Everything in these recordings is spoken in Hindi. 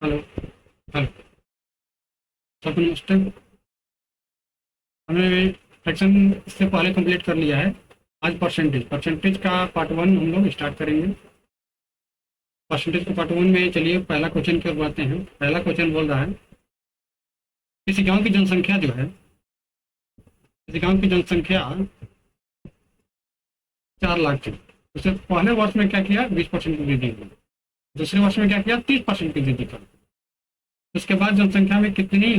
हेलो। हेलो। सबको नमस्ते। हमने सेक्शन इससे पहले कंप्लीट कर लिया है। आज परसेंटेज परसेंटेज का पार्ट वन हम लोग स्टार्ट करेंगे। परसेंटेज के पार्ट वन में चलिए पहला क्वेश्चन की ओर बढ़ते हैं। पहला क्वेश्चन बोल रहा है, किसी गांव की जनसंख्या जो है, किसी गांव की जनसंख्या 4 लाख थी। उसने पहले वर्ष में क्या किया, 20% की वृद्धि की। दूसरे वर्ष में क्या किया, 30% की वृद्धि कर। उसके बाद जनसंख्या में कितनी,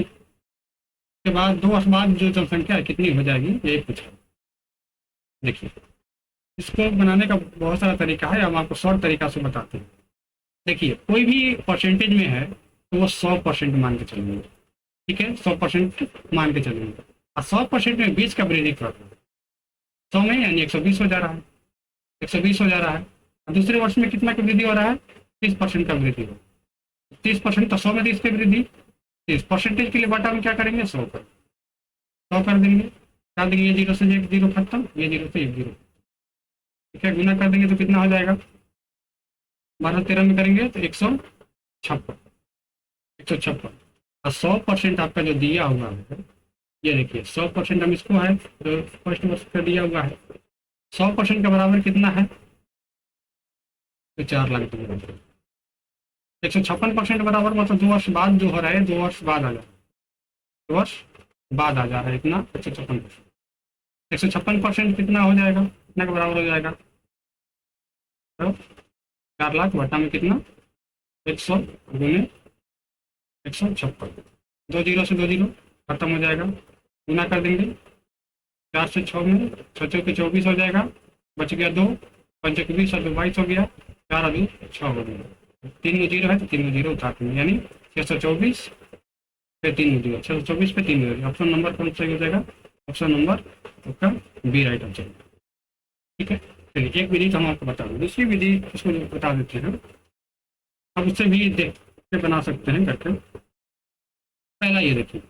के बाद 2 वर्ष बाद जो जनसंख्या है कितनी हो जाएगी, ये पूछा। देखिए, इसको बनाने का बहुत सारा तरीका है, हम आपको शॉर्ट तरीका से बताते हैं। देखिए, कोई भी परसेंटेज में है तो वो 100% मान के चलेंगे। ठीक है, 100% मान के चलेंगे। और 100% में 20 का वृद्धि कर रहे हैं, 100 में यानी 120 हो जा रहा है, 120 हो जा रहा है। और दूसरे वर्ष में कितना का वृद्धि हो रहा है, 30% का वृद्धि हो। 30% तो 100 में 30 की वृद्धि। 30% के लिए बटा में क्या करेंगे, 100 कर, 100 कर देंगे। क्या देंगे, ये जीरो से एक जीरो खत्म, ये जीरो से एक जीरो। ठीक है, गुना कर देंगे तो कितना हो जाएगा, 12 13 में करेंगे तो 156, 156। और 100% आपका जो दिया हुआ है, ये देखिए 100% हम इसको है जो फर्स्ट वर्ष का दिया हुआ है, 100% का बराबर कितना है, तो 4 लाख दिया है। 156% बराबर मतलब 2 वर्ष बाद जो हो रहा है, 2 वर्ष बाद आ जा रहा है, 2 वर्ष बाद आ जा रहा है इतना 156%। 156% कितना हो जाएगा, कितना के बराबर हो जाएगा, तो 4 लाख बटा में कितना, 100 गुने 156। 2 जीरो से 2 जीरो खत्म हो जाएगा, गुना कर देंगे। 4 से 6 में 6 चौके 24 हो जाएगा, बच गया 2, 5 1 20 और 22 हो गया, 4 अभी 6 हो गया। 3 में जीरो है तो 3 में जीरो उतार देंगे, यानी 624 पे 3 में जीरो, 624 पे 3 में जीरो। ऑप्शन नंबर कौन सही हो जाएगा, ऑप्शन नंबर आपका बी राइट हो जाएगा। ठीक है, चलिए एक विधि तो हम आपको बता दें, दूसरी विधि उसको बता देते हैं। अब उससे भी देख के बना सकते हैं करके। पहला ये देखिए,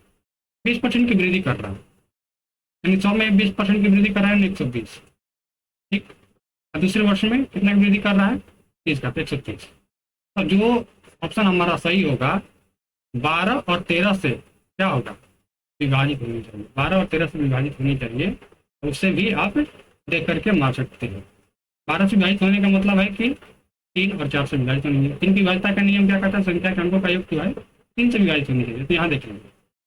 20% की वृद्धि कर रहा है, यानी 100 में 20% की वृद्धि कर रहा है, 120। ठीक, और दूसरे वर्ष में कितना की वृद्धि कर रहा है, 30 का, तो 130। और जो ऑप्शन हमारा सही होगा, 12 और 13 से क्या होगा, विभाजित होनी चाहिए, 12 और 13 से विभाजित होनी चाहिए। उससे भी आप देख करके मार सकते हैं। 12 से विभाजित होने का मतलब है कि 3 और 4 से विभाजित होनी चाहिए। 3 की विभाजिता का नियम क्या कहता है, संख्या के अंकों का योग जो है 3 से विभाजित होनी चाहिए। तो यहाँ देखेंगे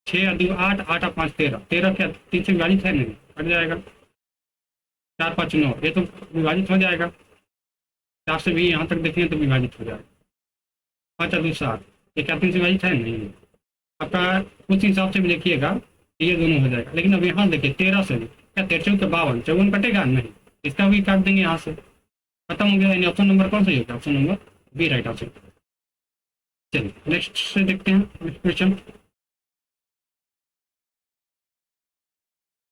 6 और 2 8, 8 और 5 13, 13 क्या 3 से विभाजित है, नहीं, कट जाएगा। 4 5 9, ये तो विभाजित हो जाएगा। 4 से भी यहाँ तक देखेंगे तो विभाजित हो जाएगा। 5 और 2 7, ये क्या 3 से विभाजित है, नहीं है। आपका उस हिसाब से भी देखिएगा, ये दोनों हो जाएगा। लेकिन अब यहाँ देखिए 13 से भी क्या 13 के 52, 54 कटेगा, नहीं, इसका भी काट देंगे यहाँ से, खत्म हो गया। यानी ऑप्शन नंबर कौन सा होगा, option number B right option. चलिए नेक्स्ट से देखते हैं, नेक्स्ट क्वेश्चन।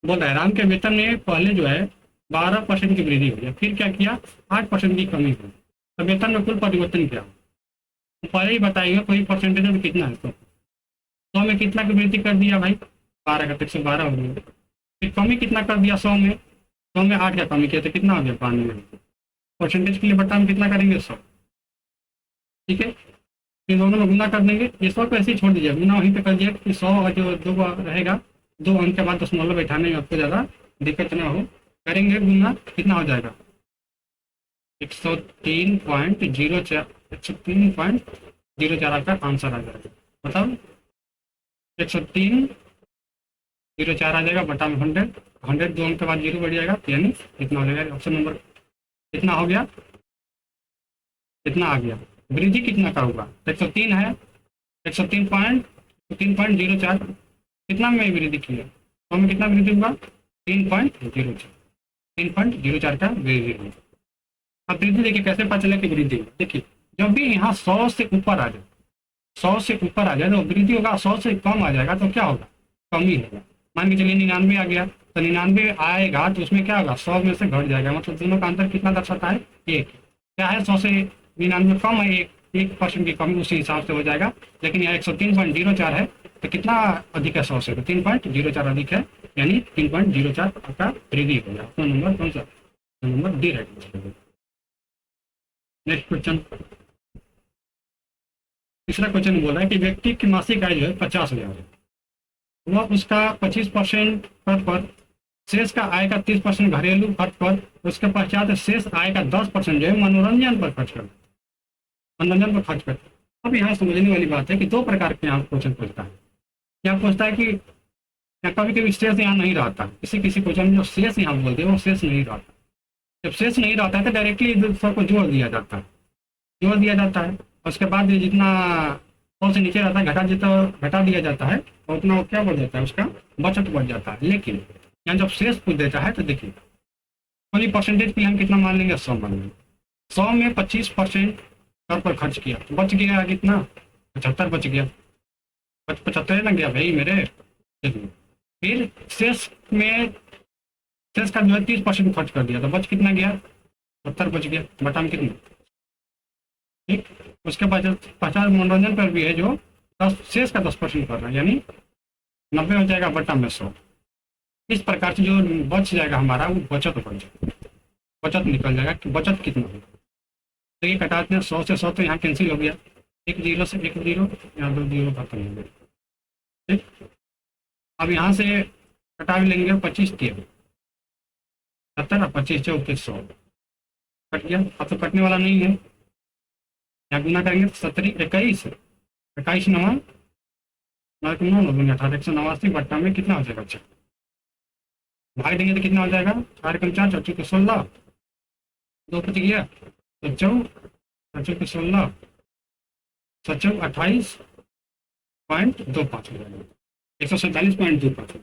बोल रहा है, राम के वेतन में पहले जो है 12% की वृद्धि हुई है, फिर क्या किया, 8% की कमी हुई, तो वेतन में कुल परिवर्तन क्या हो। तो पहले ही बताइए कोई परसेंटेज में कितना है, तो 100 में कितना की वृद्धि कर दिया भाई, 12 का, 112 हो गया। फिर कमी कितना कर दिया, 100 में 8 का कमी किया तो कितना हो गया, 92। परसेंटेज के लिए बटा में कितना करेंगे, 100। ठीक है, फिर दोनों में गुना कर देंगे। ये 100 को ऐसे ही छोड़ दीजिए, गुना वहीं पे कर दिया कि 100 और जो 2 रहेगा, 2 अंक के बाद दशमलव बैठाने में आपको ज़्यादा दिक्कत ना हो। करेंगे गुना, कितना हो जाएगा, 103.04, 103.04 आपका आंसर आ जाएगा। बताओ, 103.04 आ जाएगा, बटा में 100, 100 2 अंक के बाद 0 बढ़ जाएगा, यानी कितना हो जाएगा, ऑप्शन नंबर कितना हो गया, कितना आ गया, वृद्धि कितना का होगा, 103 है, 103.04 कितना में वृद्धि किया, तो हमें कितना वृद्धि हुआ, 3.04, 3.04 का वृद्धि हुआ। अब वृद्धि देखिए कैसे पता चला कि वृद्धि हुआ। देखिए जब भी यहाँ 100 से ऊपर आ जाए, 100 से ऊपर आ जाए तो वृद्धि होगा, 100 से कम आ जाएगा तो क्या होगा, कमी होगा। मान के चलिए 99 आ गया, तो 99 आएगा तो उसमें क्या होगा, 100 में से घट जाएगा, मतलब दोनों का अंतर कितना दर्शाता है, 1। क्या है, 100 से 99 कम है, 1% की कमी उसी हिसाब से हो जाएगा। लेकिन यहाँ 103.04 है, तो कितना अधिक है 100 से, तो 3.04 अधिक है, यानी 3.04 आपका वृद्धि हो गया। तो नंबर कौन सा, number D right. Next question, तीसरा क्वेश्चन बोल रहा है कि व्यक्ति की मासिक आय जो है 50,000 है, वह उसका 25% खर्च पर, शेष का आय का 30% घरेलू खर्च पर, उसके पश्चात शेष आय का 10% जो है मनोरंजन पर खर्च कर, मनोरंजन पर खर्च कर। अब यहाँ समझने वाली बात है कि दो प्रकार के यहाँ क्वेश्चन पूछता है। यहाँ पूछता है कि या कभी कभी शेष यहाँ नहीं रहता, किसी किसी क्वेश्चन में जो शेष यहाँ बोलते हैं वो शेष नहीं रहता। जब शेष नहीं रहता है तो डायरेक्टली सबको जोड़ दिया जाता है, जोड़ दिया जाता है। उसके बाद ये जितना 100 से नीचे रहता है घटा दिया जाता है, और उतना वो क्या बढ़ जाता है, उसका बचत बढ़ जाता है। लेकिन यहाँ जब शेष पूछ देता है तो देखिए कोई परसेंटेज के लिए हम कितना मान लेंगे, 100 मान लेंगे। 100 में 25% कर पर खर्च किया तो बच गया कितना, 75 बच गया, 75 लग गया भाई मेरे। फिर शेष का जो है 30% खर्च कर दिया तो बच कितना गया, 70 बच गया, बटा में कितना, ठीक। उसके बाद 50 मनोरंजन पर भी है जो 10 शेष का 10% कर रहा है, यानी 90 हो जाएगा बटा में 100। इस प्रकार से जो बच जाएगा हमारा वो बचत बन जाएगा, बचत निकल जाएगा कि बचत कितना होगा। देखिए कटाते हैं 100 से 100 तो यहाँ कैंसिल हो गया, एक जीरो से एक जीरो, यहाँ 2 जीरो खत्म हो गया, ठीक। अब यहाँ से कटा भी लेंगे 25 दिए 70 और 25 चौके 100 कट गया। अब तो कटने वाला नहीं है, यहाँ गुना करेंगे तो 70 21 21 नवा 18 189 बट्टा में कितना हो जाएगा, अच्छा भाग देंगे तो कितना हो जाएगा, 4 कम 4 चौकी को 16, 2 बच गया तो 16 सचौ 28.25 हो जाएगा, 147.25,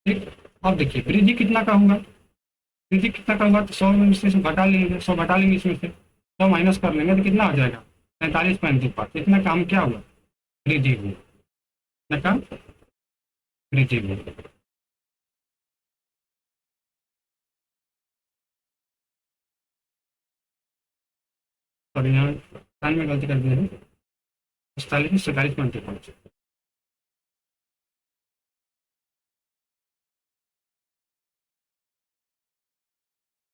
ठीक। अब देखिए वृद्धि कितना का होगा, वृद्धि कितना का होगा तो 100 में से घटा लेंगे, 100 घटा लेंगे, इसमें से 100 माइनस कर लेंगे तो कितना हो जाएगा, 45.25। इतना काम क्या हुआ, वृद्धि हुई, इतना काम वृद्धि हुई। और यहाँ स्थान में गलती कर दिए हैं, 47.25।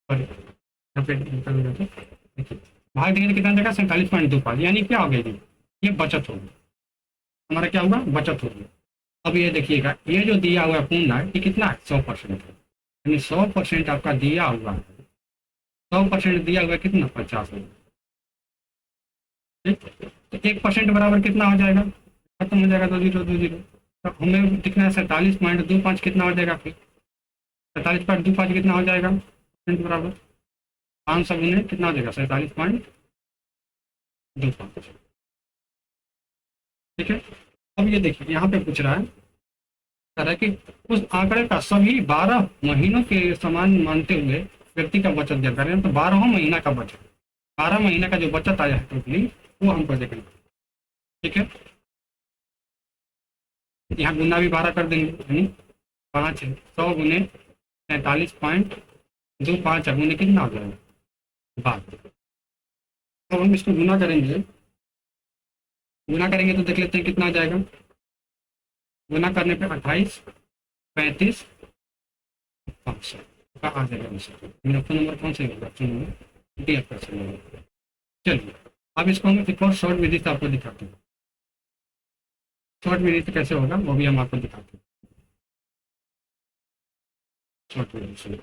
और यहाँ पे देखिए भाग देंगे तो कितना जाएगा, 47.25, यानी क्या हो गया, ये बचत होगी, हमारा क्या होगा, बचत होगी। अब ये देखिएगा ये जो दिया हुआ है पूर्ण ये कितना है, 100% है, यानी 100% आपका दिया हुआ है, 100% दिया हुआ है कितना, 50 है, ठीक। तो 1% बराबर कितना हो जाएगा, खत्म हो जाएगा, 2 जीरो 2 जीरो, तो हमें दिखना है 47.25 कितना हो जाएगा, फिर 47.25 कितना हो जाएगा बराबर 500 गुने कितना हो जाएगा, 47.25, ठीक है। अब ये देखिए यहाँ पे पूछ रहा है तरह कि उस आंकड़े का सभी 12 महीनों के समान मानते हुए व्यक्ति का बचत ज्ञात करें, तो 12 महीना का बचत, 12 महीना का जो बचत आया है टोटली वो हमको देखना, ठीक है। यहाँ गुना भी 12 कर देंगे, यानी 5 है, 100 गुने 47.25 गुने कितना हो जाएगा, 12। तो हम इसको गुना करेंगे तो देख लेते हैं कितना आ जाएगा, गुना करने पे 28 35 500 का आ जाएगा आंसर। मेरा फोन नंबर कौन सा होगा, ऑप्शन नंबर डी आपका सही होगा। चलिए अब इसको हम एक और शॉर्ट विधि से आपको दिखाते हैं, शॉर्ट विधि से कैसे होगा वो भी हम आपको दिखाते हैं, शॉर्ट विधि से।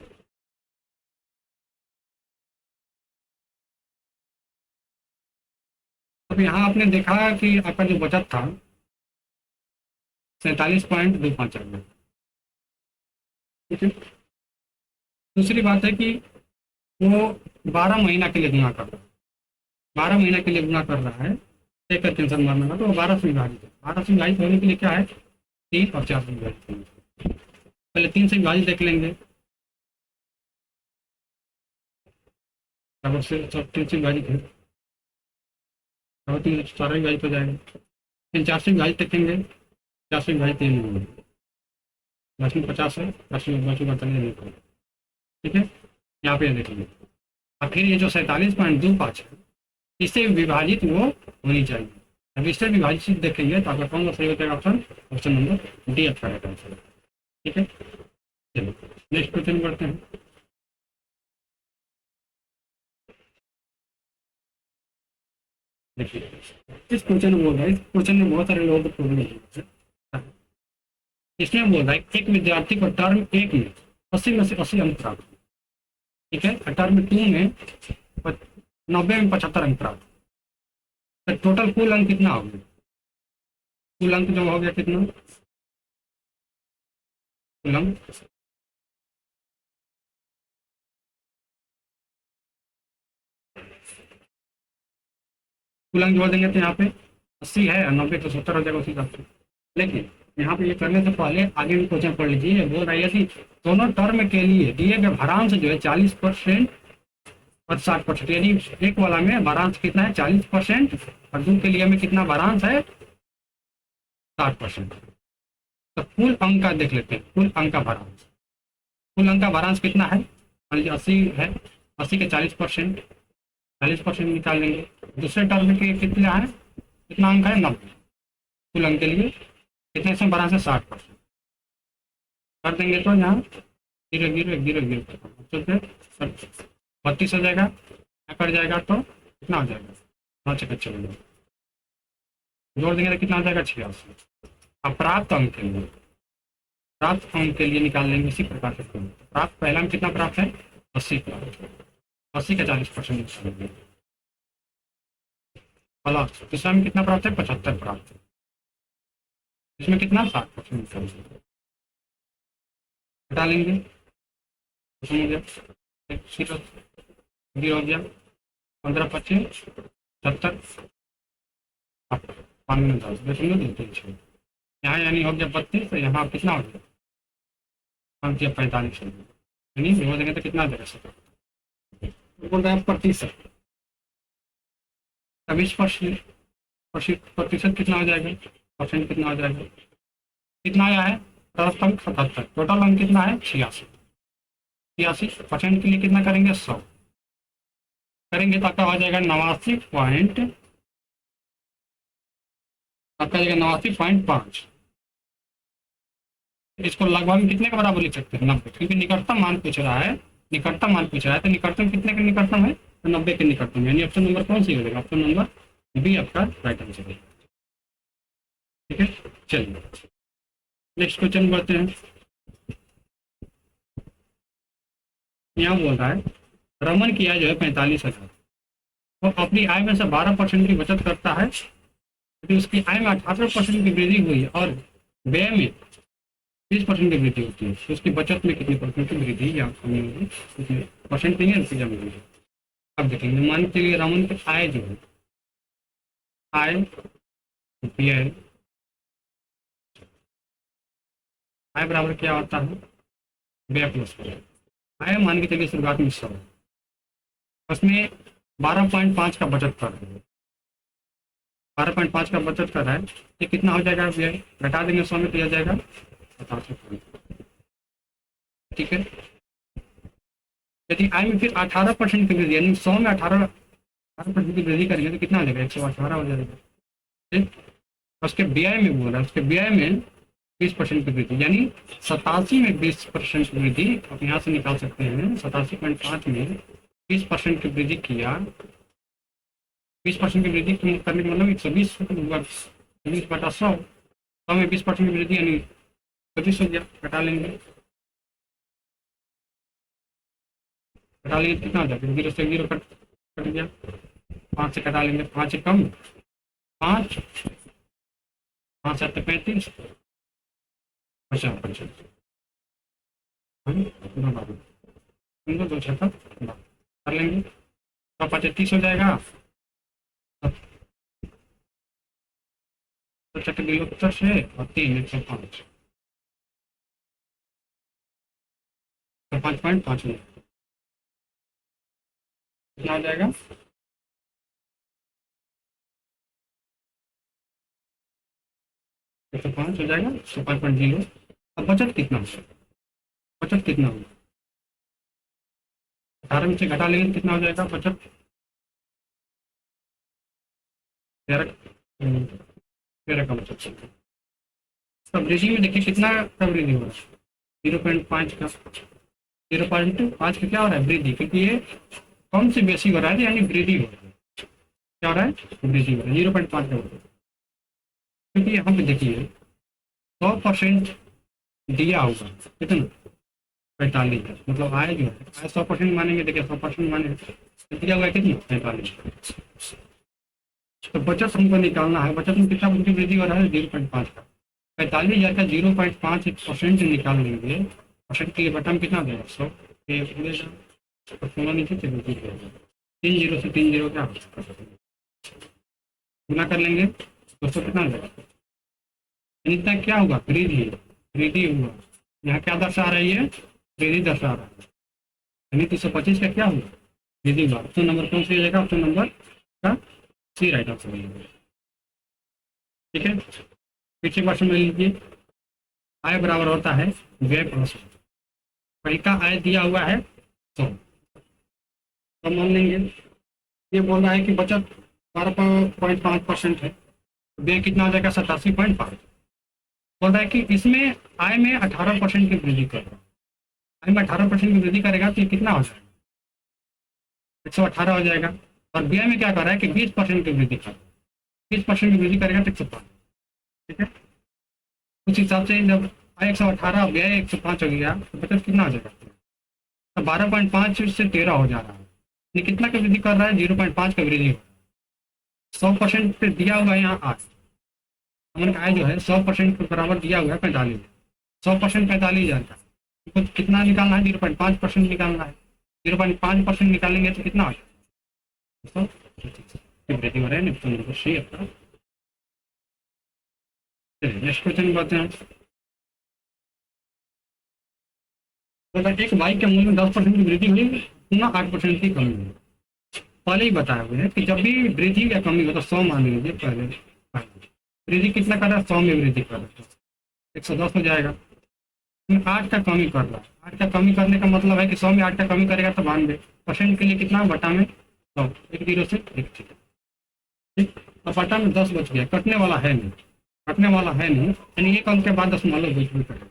अब यहाँ आपने देखा कि आपका जो बचत था 47.25 आ गया, ठीक है। दूसरी बात है कि वो 12 महीना के लिए गुना कर रहा है, 12 महीना के लिए गुना कर रहा है, एक का टेंशन मारना था तो 12 से विभाजित है, 12 से विभाजित होने के लिए क्या है, 3 और 4 से विभाजित होने, पहले 3 से विभाजित देख लेंगे, तब से 3 से विभाजित है, और 3 4 विभाजित हो जाएगा, फिर 4 से विभाजित देखेंगे, 4 से विभाजित नहीं होंगे, 10 में 50 है, 10 में बचूंगा नहीं होगा, ठीक है। यहाँ पे देखेंगे और फिर ये जो 47.25 है इससे विभाजित वो होनी चाहिए, अब इससे विभाजित देखेंगे तो आपका कौन सा सही हो जाएगा, ऑप्शन नंबर डी अच्छा रहेगा आंसर, ठीक है। चलिए नेक्स्ट क्वेश्चन बढ़ते हैं। देखिए इस क्वेश्चन में बोल रहा है, इस क्वेश्चन में बहुत सारे लोगों को प्रॉब्लम है। इसमें बोल रहा है एक विद्यार्थी को टर्म एक में 80 में से 80 अंक प्राप्त हुए। ठीक है, टर्म टू में 90 में 75 अंक प्राप्त हुए। तो टोटल कुल अंक कितना हो गया? कुल अंक जो हो गया कितना? कुल अंक कुल अंक जोड़ देंगे तो यहाँ पे 80 है और 90 तो 70 हो जाएगा उसी हिसाब से। लेकिन यहाँ पे ये करने से पहले आगे भी क्वेश्चन पढ़ लीजिए। बोल रहा है कि दोनों टर्म के लिए दिए गए भारांश जो है 40% और 60%, यानी एक वाला में भारांश कितना है 40% और दूसरे के लिए में कितना भारांश है 60%। तो कुल अंक का देख लेते हैं, कुल अंक का भारांश। कुल अंक का भारांश कितना है? मान लीजिए 80 है, 80 के 40%, 40% निकाल लेंगे। दूसरे टर्म के कितना है, कितना अंक है 90। कुल अंक के लिए कितने से भारांश है 60%। कर देंगे तो यहाँ 0 0 0 0 तो फिर 32 हो जाएगा। यहाँ कर जाएगा तो कितना हो जाएगा 9 चक्कर चलेगा, जोड़ देंगे तो कितना हो जाएगा 86। अब प्राप्त अंक के लिए, प्राप्त अंक के लिए निकाल लेंगे इसी प्रकार से। प्राप्त पहला में कितना प्राप्त है 80 प्राप्त, 80 का 40% निकालेंगे। प्लस दूसरा में कितना प्राप्त है 75 प्राप्त है, इसमें कितना 60% निकालेंगे। हटा लेंगे तो हो गया 0 0 हो गया 15 25 70 5 यहाँ यानी हो गया 32। तो यहाँ कितना हो गया 45 यानी हो देंगे तो कितना हो जाएगा 70। बोल रहे हैं प्रतिशत, 20% प्रतिशत कितना हो जाएगा, परसेंट कितना हो जाएगा, कितना आया है 77। टोटल अंक कितना है 86। 86% के लिए कितना करेंगे 100 करेंगे तो आपका हो जाएगा 89 पॉइंट, आपका जाएगा 89.5। इसको लगभग में कितने के बराबर लिख सकते हैं 90, क्योंकि निकटतम मान पूछ रहा है, निकटतम मान पूछ रहा है। तो निकटतम कितने के निकटतम है तो 90 के निकटतम, यानी ऑप्शन नंबर कौन सी हो जाएगा, ऑप्शन नंबर बी आपका राइट आंसर है। ठीक है, चलिए नेक्स्ट क्वेश्चन बढ़ते हैं। यहाँ बोल रहा है रमन की आय जो है 45,000, वो अपनी आय में से 12% की बचत करता है, क्योंकि उसकी आय में 18% की वृद्धि हुई है और व्यय में 20% की वृद्धि होती है। तो उसकी बचत में कितनी परसेंट की वृद्धि या कमी होगी, उसमें परसेंट नहीं है रुपया में होगी। अब देखेंगे, मान के लिए रमन की आय जो है, आय व्यय, आय बराबर क्या होता है व्यय प्लस व्यय। आय मान के चलिए शुरुआत में 100, उसमें 12.5 का बचत कर रहे हैं, 12.5 का बचत कर रहा है, ये कितना हो जाएगा व्यय, घटा देंगे 100 में तो यह जाएगा 50। ठीक है, यदि आय में फिर 18% की वृद्धि, यानी 100 में 18% की वृद्धि करेंगे तो कितना हो जाएगा 118 हो जाएगा। ठीक, उसके व्यय में बोल रहा है, उसके व्यय में 20% की वृद्धि, यानी 87 में 20% की वृद्धि आप यहाँ से निकाल सकते हैं। 87.5 में 20% की वृद्धि किया, 20% की वृद्धि करने का मतलब 120 बटा 100, 100 में 20% की वृद्धि यानी 25 हो गया। घटा लेंगे, घटा लेंगे कितना हो जाएगा, 0 से 0 कट गया, 5 से घटा लेंगे, 5 कम 5 5 7 35 50 दो 6 कर लेंगे तो 35 हो जाएगा। तो चक्कर दिलो 50 है और 3 105 तो 5.5 में कितना हो जाएगा 105 हो जाएगा 5.0। अब बचत कितना होगा, बचत कितना होगा 18 में से घटा लेंगे कितना हो जाएगा बचत 13 का बचत। अब वृद्धि में देखिए कितना का वृद्धि हो रहा है 0.5 का, 0.5 का क्या हो रहा है वृद्धि, क्योंकि ये कम से बेसी हो रहा है यानी वृद्धि हो रही है। क्या हो रहा है, वृद्धि हो रहा है 0.5 का वृद्धि। क्योंकि यहाँ पे देखिए 100% दिया होगा कितना, 45, मतलब आय जो है आय 100% मानेंगे, देखिए 100% माने तो दिया हुआ है कितना, 45। तो बचत हमको निकालना है, बचत में कितना वृद्धि हो रहा है, 0.5 का। 45,000 का 0.5% निकाल लेंगे, परसेंट के लिए बटन कितना देगा, 100 नीचे 3 जीरो से 3 जीरो क्या गुना कर लेंगे, 200 कितना देगा, इतना क्या होगा, वृद्धि, वृद्धि हुआ। यहाँ क्या दर्शा रही है, वृद्धि दर्शा रहा है, यानी 325 का क्या होगा, वृद्धि हुआ। ऑप्शन नंबर कौन सी हो जाएगा, ऑप्शन नंबर का सी राइट आंसर हो जाएगा। ठीक है, पीछे क्वेश्चन में लीजिए, आय बराबर होता है व्यय प्लस, कहीं का आय दिया हुआ है 100, तो मान लेंगे ये बोल रहा है कि बचत 12.5% है, व्यय कितना हो जाएगा, 87.5। बोल रहा है कि इसमें आय में 18% की वृद्धि करेगा, आय में 18% की वृद्धि करेगा तो ये कितना हो जाएगा, 118 हो जाएगा। और व्यय में क्या कर रहा है कि 20% की वृद्धि कर रहा है, 20% की वृद्धि करेगा तो 105। ठीक है, उस हिसाब से जब आय 118 व्यय 105 हो गया तो बचत कितना हो जाएगा, तो 12.5 से 13 हो जा रहा है, ये कितना का वृद्धि कर रहा है, 0.5 का वृद्धि हो। 100% पे दिया हुआ है यहाँ 8, हमने आय जो है 100% के बराबर दिया हुआ है 45, 100% 45,000 का, तो कितना निकालना है, 0.5% निकालना है, 0.5% निकालेंगे तो कितना हो जाएगा, वृद्धि हो रहा है। सही है, नेक्स्ट क्वेश्चन बातें हैं। तो एक बाइक के मूल्य में 10% की वृद्धि हुई, पुनः 8% की कमी हुई। पहले ही बताया हुआ है कि जब भी वृद्धि या कमी हो तो 100 मान लीजिए, पहले वृद्धि कितना कर रहा है, 100 में वृद्धि कर रहा है, 110 हो जाएगा। 8 का कमी कर रहा है, 8 का कमी करने का मतलब है कि 100 में 8 का कमी करेगा तो 92% के लिए कितना बटा में 100, 1 जीरो से 1। ठीक, और बटा में 10 बच गया, कटने वाला है नहीं, कटने वाला है नहीं, यानी एक अंक के बाद 10 मान लो बीच में कटेगा,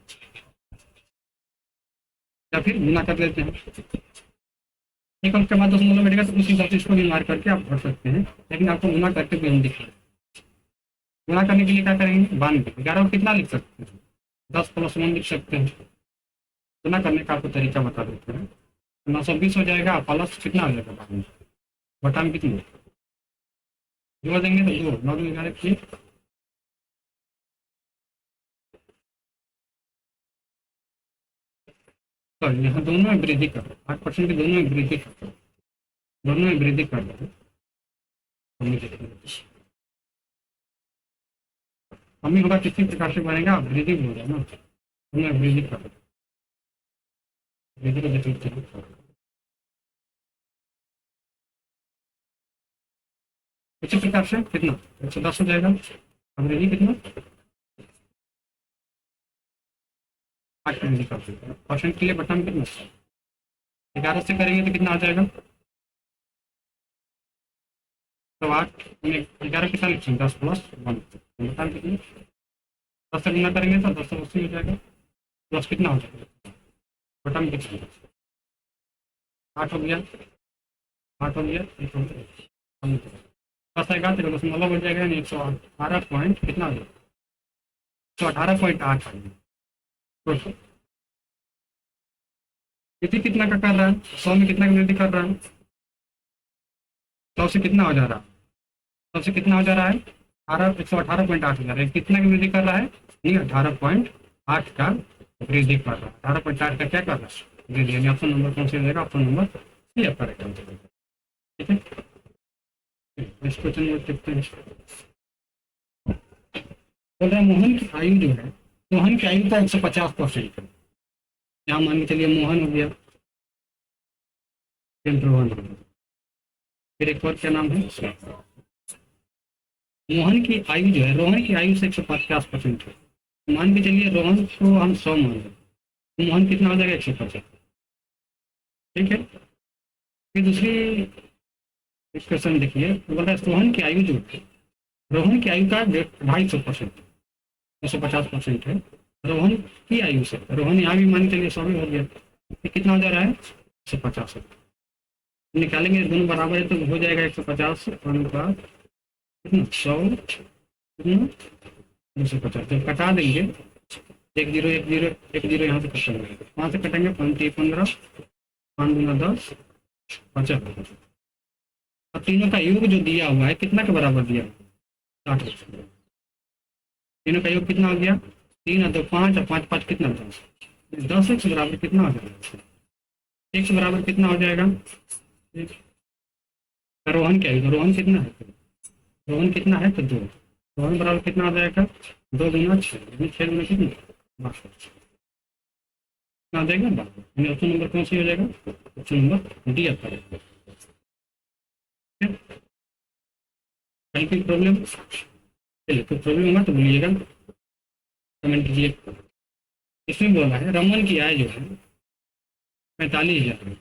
या फिर गुना कर लेते हैं, एक अंक के बाद 10 मान लो बैठेगा तो उस हिसाब से इसको भी मार करके आप भर सकते हैं, लेकिन आपको गुना करके भी हम दिख रहे हैं। गुना करने के लिए क्या करेंगे, 92, 11 को कितना लिख सकते हैं, 10 + 1 लिख सकते हैं। गुना करने का आपको तरीका बता देते हैं, 920 हो जाएगा, प्लस कितना हो जाएगा बाद में, बटा में कितनी जोड़ देंगे तो 2, 9 11 की, तो यहाँ दोनों में वृद्धि कर रहे हैं, 8% की दोनों में वृद्धि कर रहे हैं, दोनों में वृद्धि कर रहे हैं। कमी होगा किसी प्रकार से बनेगा, वृद्धि भी हो रहा है ना, दोनों में वृद्धि कर रहे हैं, वृद्धि को देखते हैं इसी प्रकार से कितना 110 हो जाएगा, अब वृद्धि कितना 8 वृद्धि कर देते हैं, परसेंट के लिए बटन कितना 11 से करेंगे तो कितना आ जाएगा, तो 8 में 11 कितना लिखेंगे, 10 + 1 बटन कितनी, 10 से गुना करेंगे तो 10 80 हो जाएगा, प्लस कितना हो जाएगा, बटन कितना 8 हो गया, 8 हो गया, 1 हो गया, 10 आएगा तो 10 मतलब हो जाएगा, 118 पॉइंट कितना हो जाएगा, 118.8 आएगा। वृद्धि कितना का कर रहा है, 100 में कितना की वृद्धि कर रहा है, 100 से कितना हो जा रहा है, 100 से कितना हो जा रहा है 118.8 हो जा रहा है, कितना की वृद्धि कर रहा है, नहीं 18.8 का वृद्धि कर रहा है, 18.8 का क्या कर रहा है वृद्धि, यानी ऑप्शन नंबर कौन से हो जाएगा, ऑप्शन नंबर सी आपका राइट आंसर होगा। ठीक है, नेक्स्ट क्वेश्चन में देखते हैं। बोल रहा है मोहन की आयु जो है, मोहन की आयु का 150% है, यहाँ मान के चलिए मोहन हो गया, रोहन हो गया, फिर एक और क्या नाम है, मोहन की आयु जो है, रोहन की आयु से 150% है, मान के चलिए रोहन को हम 100 मान लें तो मोहन कितना हो जाएगा, 150। ठीक है, फिर दूसरी क्वेश्चन देखिए, बोल रहा है रोहन की आयु जो है, रोहन की आयु का 250%, 150% है, रोहन की आयु से, रोहन यहाँ भी मान के चलिए 100 हो गया, कितना हो जा रहा है 150। निकालेंगे, दोनों बराबर है तो हो जाएगा 150 अनुपात कितना 100 कितना 250। जब कटा देंगे 1 0 1 0 1 0 यहाँ से कट जाएगा, वहाँ से कटेंगे 15 5 गुना 10 50। अब तीनों का योग जो दिया हुआ है कितना के बराबर दिया हुआ 60। तीनों का योग कितना हो गया 3 और 2 5 और 5 5 कितना 10 x बराबर कितना हो जाएगा x बराबर कितना हो जाएगा। रोहन क्या है, रोहन कितना है, रोहन कितना है तो 2, रोहन बराबर कितना हो जाएगा 2 गुना 6, 6 गुना कितना 62 कितना देगा 12। ऑप्शन नंबर कौन सी हो जाएगा, ऑप्शन नंबर डी आता है। कहीं कोई प्रॉब्लम, चलिए कोई प्रॉब्लम होगा तो बोलिएगा, कमेंट कीजिए। इसमें बोला है रमन की आय जो है 45,000।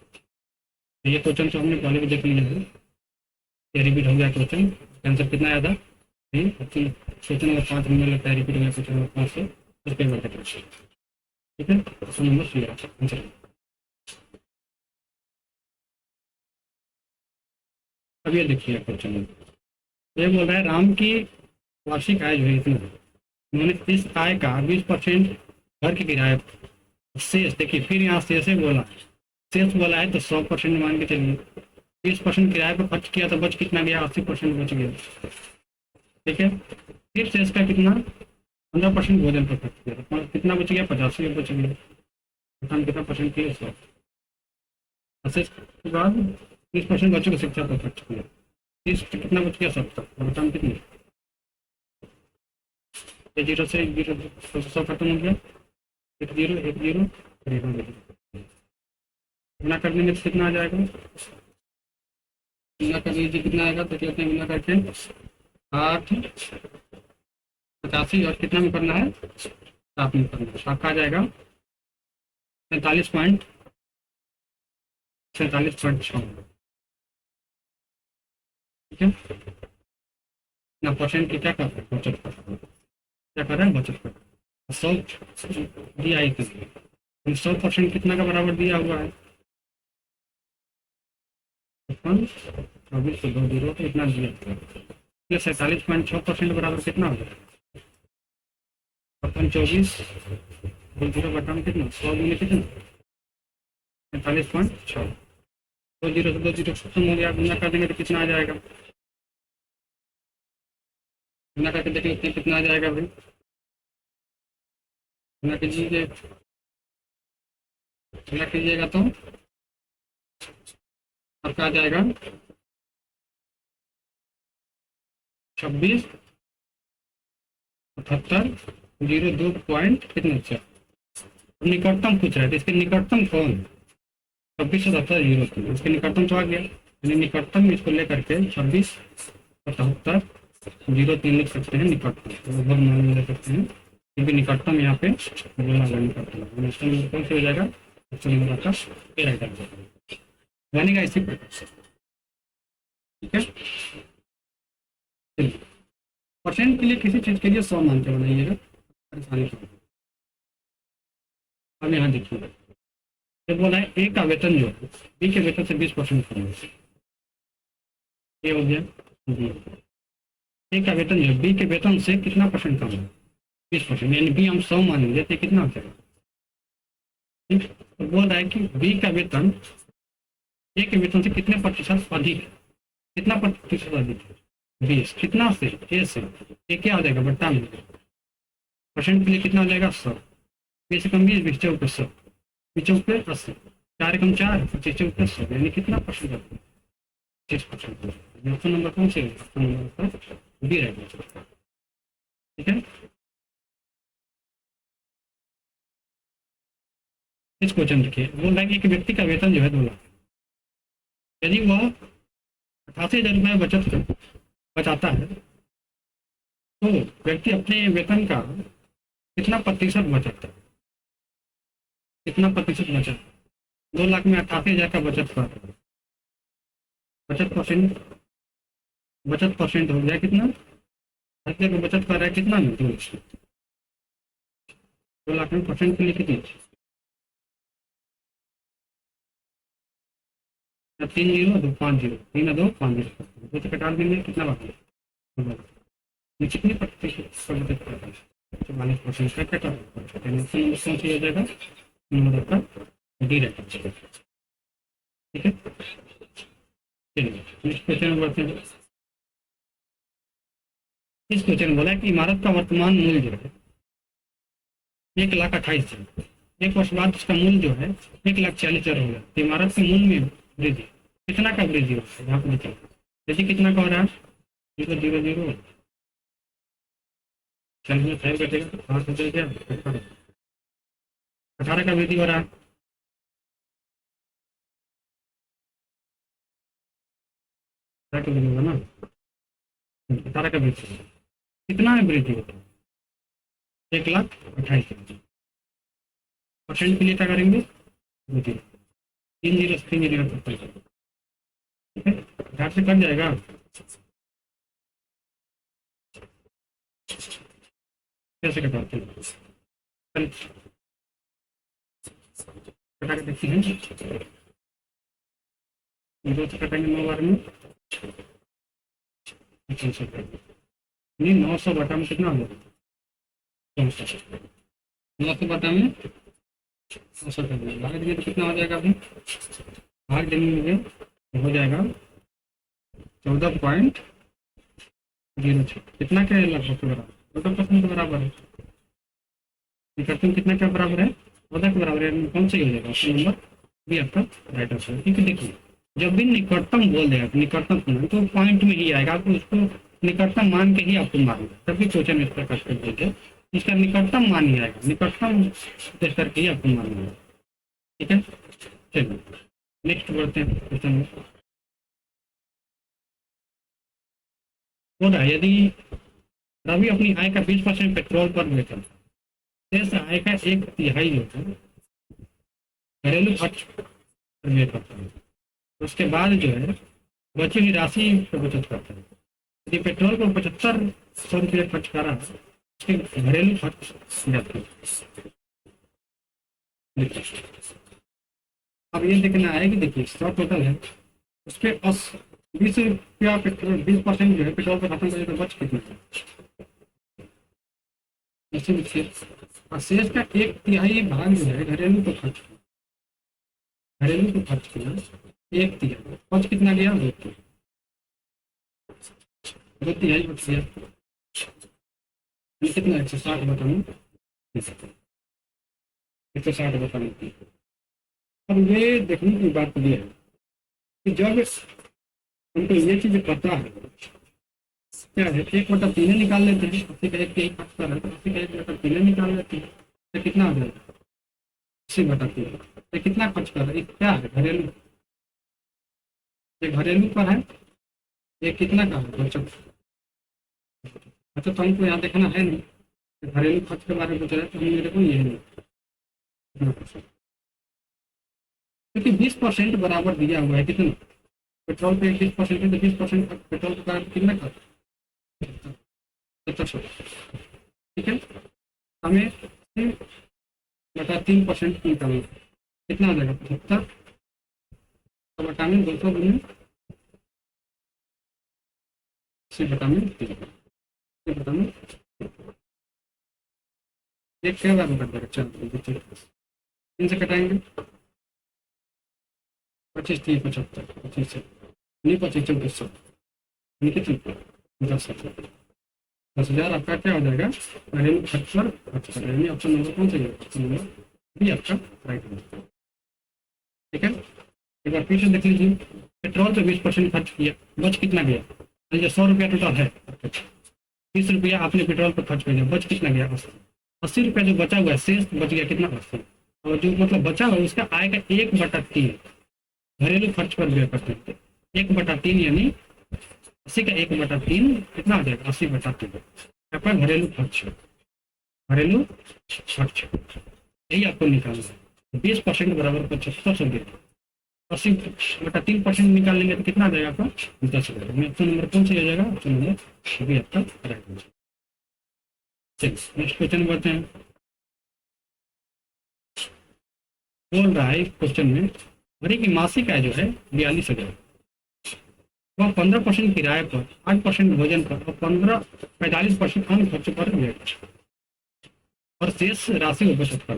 ये क्वेश्चन तो हमने पहले भी देख लिया है, ये रिपीट हो गया क्वेश्चन। आंसर कितना आया था, क्वेश्चन नंबर 5 में लगता है रिपीट हो गया क्वेश्चन नंबर 5 से उस पेपर का क्वेश्चन। ठीक है, क्वेश्चन नंबर 3 आंसर। अब ये देखिए क्वेश्चन नंबर, ये बोल रहा है राम की वार्षिक आय जो है इतना है, उन्होंने इस आय का 20% घर के किराए शेष, देखिए फिर यहाँ शेष बोला, शेष बोला है तो 100% मान के चलिए, 20% किराए पर खर्च किया तो बच कितना गया 80% बच गया। ठीक है, फिर शेष का कितना 15% भोजन पर खर्च किया तो कितना बच गया 85 बच गया, हम कितना परसेंट किया 100। शेष के बाद 30% बच्चों को शिक्षा पर खर्च किया, 30 कितना बच गया 70, भुगतान कितनी 0 से 0 100 खत्म हो गया 1 0 1 0 गुना करने में कितना आ जाएगा, गुना कर लीजिए कितना आएगा तो कहते हैं गुना करके 8 85 और कितना में करना है 7 में करना है, आपका आ जाएगा 47.6। ठीक है ना, परसेंट की क्या कर रहे हैं बचत कर रहे हैं, क्या कर रहे हैं बचत कर रहे हैं। 100 दिया है, 100% कितना का बराबर दिया हुआ है 24 से 2 0 तो इतना दिया, 47.6% बराबर कितना हो जाएगा 24 2 0 बटा में कितना 100 में कितना 45.6, 2 0 से 2 0 खत्म हो गया, गुना कर देंगे तो कितना आ जाएगा, गुना करके देखिए कितना आ जाएगा भाई, गुना कीजिए, गुना कीजिएगा तो आपका आ जाएगा 26 78 02 पॉइंट कितना अच्छा। निकटतम पूछ रहा है तो इसके निकटतम कौन 26 77 03, इसके निकटतम तो आ गया, यानी निकटतम इसको लेकर के 26 77 03 लिख सकते हैं निकटतम, लगभग मान ले सकते हैं क्योंकि निकटतम यहाँ पे बोला गया निकटतम, इसका नंबर कौन से हो जाएगा ऑप्शन नंबर आपका ए राइट आंसर बनेगा इसी प्रकार से। ठीक है, परसेंट के लिए किसी चीज के लिए 100 मान के बनाइएगा परेशानी से। अब यहाँ देखिए ये बोला है ए का वेतन जो है बी के वेतन से 20% कम है, ये हो गया बी, ए का वेतन जो है बी के वेतन से कितना परसेंट कम है 20%, यानी बी हम 100 मानेंगे तो कितना हो जाएगा। ठीक, तो बोल रहा है कि बी का वेतन ए के वेतन से कितने प्रतिशत अधिक है, कितना प्रतिशत अधिक है 20, कितना से ए से, ए क्या हो जाएगा बट्टा में, परसेंट के लिए कितना हो जाएगा 100, 20 से कम 20 20 चौक 100 20 चौक 80, 4 कम 4 25 चौक 100, यानी कितना परसेंट आता है 25%। ऑप्शन नंबर कौन से है, ऑप्शन नंबर बी रहेगा। ठीक है, इस क्वेश्चन देखिए बोल रहा है कि एक व्यक्ति का वेतन जो है 2 लाख, यदि वह 88,000 रुपये बचत बचाता है तो व्यक्ति अपने वेतन का कितना प्रतिशत बचत है, कितना प्रतिशत बचत 2 लाख में 88,000 का बचत कर रहा है, बचत परसेंट हो गया कितना, हत्या का बचत कर रहा है कितना में 2 लाख में परसेंट के लिए कितनी तीन जीरो दो पाँच जीरो, तीन और दो पाँच जीरो, दो से कटा देंगे, कितना बाकी है? नीचे कितनी प्रतिशत 44% का कटा कौन सी हो जाएगा? नंबर आपका डी रहता है। ठीक है, चलिए नेक्स्ट क्वेश्चन में बढ़ते हैं। इस क्वेश्चन में बोला कि इमारत का वर्तमान मूल्य जो है 1,28,000, एक वर्ष बाद उसका मूल्य जो है 1,40,000 हो गया, तो इमारत के मूल्य में वृद्धि कितना का वृद्धि होता है? यहाँ पर देखिए वृद्धि कितना का हो रहा है? 0,00, 40 में 5 कटेगा तो 5 हो जाएगा, 18 का वृद्धि हो रहा है। होगा ना, 18 का वृद्धि कितना है? वृद्धि होता है 1,28,000। परसेंट के लिए क्या करेंगे? वृद्धि 3 जीरो 3 जीरो का, ठीक है, 18 से कट जाएगा, कैसे कटाते हैं? कटा के देखते हैं, 0 से कटेंगे 9 बार में, 900 बटा में कितना हो जाएगा? 900 बटा में 900 कर देंगे, भाग देंगे तो कितना हो जाएगा? अभी भाग देंगे हो जाएगा 14.06, कितना क्या है? लगभग बराबर 14% के बराबर है। निकटतम कितना क्या बराबर है? 14 के बराबर है, कौन सा ही हो जाएगा? ऑप्शन नंबर बी आपका राइट आंसर। ठीक है, देखिए जब भी निकटतम बोल देगा निकटतम तो पॉइंट में ही आएगा, आपको उसको निकटतम मान के ही आपको मारेगा, तभी क्वेश्चन इस प्रकार कर देंगे, इसका निकटतम मान ही आएगा, निकटतम टेस्ट करके ही आपको मारेंगे। ठीक है, चलिए नेक्स्ट बढ़ते हैं क्वेश्चन में। बोला यदि रवि अपनी आय का 20% पेट्रोल पर बेचता है, शेष आय का 1/3 जो है घरेलू खर्च पर व्यय करता है, उसके बाद जो है बची हुई राशि पर बचत करता है। यदि पेट्रोल पर 7500 रुपये खर्च करा है, उसके घरेलू खर्च जाते हैं। अब ये देखना है कि देखिए जो टोटल है उस पर 20 रुपया पेट्रोल, 20% जो है पेट्रोल पर खत्म करें तो बच कितना है? और शेष का 1/3 भाग जो है घरेलू को खर्च, घरेलू को खर्च किया 1/3, खर्च कितना गया? 2/3 बच गया, कितना? 160 बटा में 160 बटा में। अब ये देखने की बात ये है कि जब हमको ये चीज पता है क्या है, 1/3 निकाल लेते हैं, 80 का 1/3 खर्च कर रहे हैं तो 80 का 1/3 निकाल लेते हैं, तो कितना हो जाएगा? 80/3। तो कितना खर्च कर रहे हैं? क्या है? घरेलू, ये घरेलू पर है, ये कितना का है? बचत। अच्छा तो हमको यहाँ देखना है नहीं, घरेलू खर्च के बारे में पूछ रहे तो हम मेरे को ये नहीं, क्योंकि 20% बराबर दिया हुआ है, कितना? पेट्रोल पे 20% है तो 20% पेट्रोल के कारण कितना खर्च? 7500। ठीक है, हमें बटा 3% निकालना, कितना हो जाएगा? 75 बटा में 200 गुने 80 बटा में 3 बटा में एक क्या बार कट जाएगा? चलो 3 से कटाएंगे, 25 3 75, 25 से नहीं 25 2400 कितना? 10,000 आपका क्या हो जाएगा? घरेलू खर्च पर खर्च कर रहे हैं। ऑप्शन नंबर कौन सा है? ऑप्शन नंबर बी आपका राइट आंसर। ठीक है, एक बार फिर से देख लीजिए, पेट्रोल पे 20% खर्च किया, बच कितना गया? 100 रुपया टोटल है, 30 रुपया आपने पेट्रोल पर खर्च कर दिया, बच कितना गया? 80 रुपया जो बचा हुआ है, शेष बच गया कितना? 80। और जो मतलब बचा हुआ उसका आय का 1/3 घरेलू खर्च पर व्यय करते हैं, 1/3 यानी 80 का 1/3 कितना हो जाएगा? 80/3 आपका घरेलू खर्च, घरेलू खर्च यही आपको निकालना है। 20% बराबर 7500 देगा, 80/3% निकाल लेंगे तो कितना आ जाएगा आपका? 10,000। ऑप्शन नंबर कौन सा हो जाएगा? ऑप्शन नंबर भी आपका राइट आंसर। चलिए नेक्स्ट क्वेश्चन बढ़ते हैं। बोल रहा है क्वेश्चन में भरी की मासिक आय जो है 42,000, वह 15% किराए पर, 8% भोजन पर और 45% अन्य खर्चों पर व्यय और शेष राशि को बचत कर।